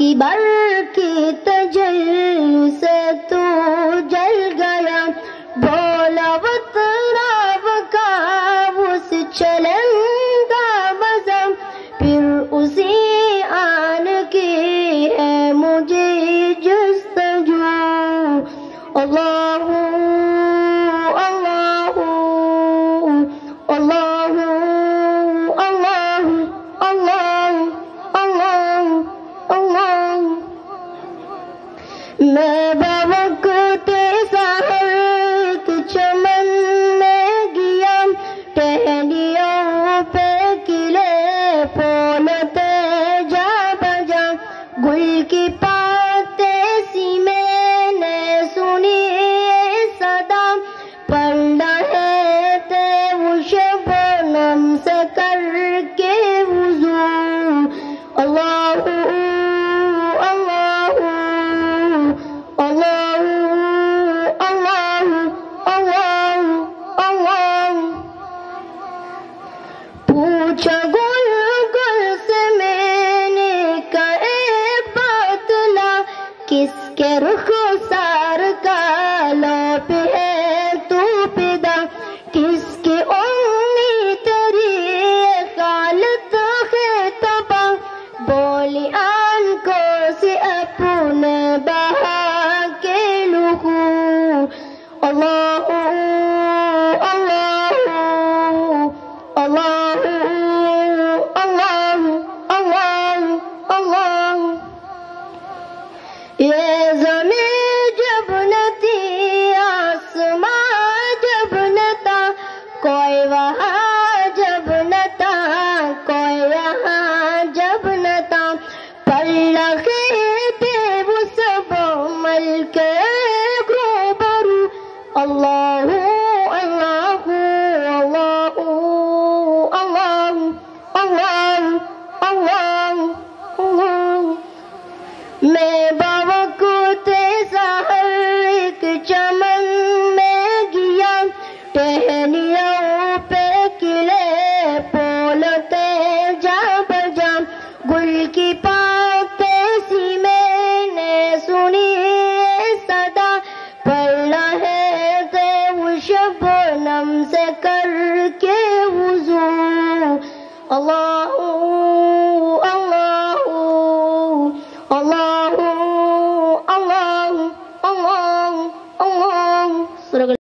کی برق تجلی سے تو جل گیا، بولا وطراو کا اس چلن کا بزم، پھر اسی آن کی ہے مجھے جستجو۔ اللہ اللہ اللہ اللہ اللہ اللہ اللہ۔ میں بوقت سحر ایک چمن میں گیا، ٹہنیوں پہ کلے پھولتے جا بجا، گل کی پاتے سی میں نے سنی صدا، پڑھ رہے تھے وہ شبنم سے کر کے وضو۔ اللہ اللہ اللہ اللہ اللہ اللہ۔ پوچھا گل گل سے میں نے کہ ایک بات لا، کس کے رخ سار کا لوپ ہے تو پیدا، کس کی امید تیری خالت ہے تباہ، بولی آنکھوں سے اپنے بہا کے لہو۔ اللہ اللہ اللہ اللہ اللہ اللہ۔ یہ زمین جب نہ تھی، آسمان جب نہ تھا، کوئی وہاں جب نہ تھا، کوئی یہاں جب نہ تھا، پر رکھے تھے وہ سب مل کے روبرو۔ اللہ اللہ اللہ اللہ اللہ اللہ اللہ۔ میں بوقت سحر ایک چمن میں گیا، ٹہنیوں پہ کلے پھولتے جا بجا، گل کی پاتے سی میں نے سنی صدا، پڑھ رہے تھے وہ شبنم سے کر کے وضو۔ اللہ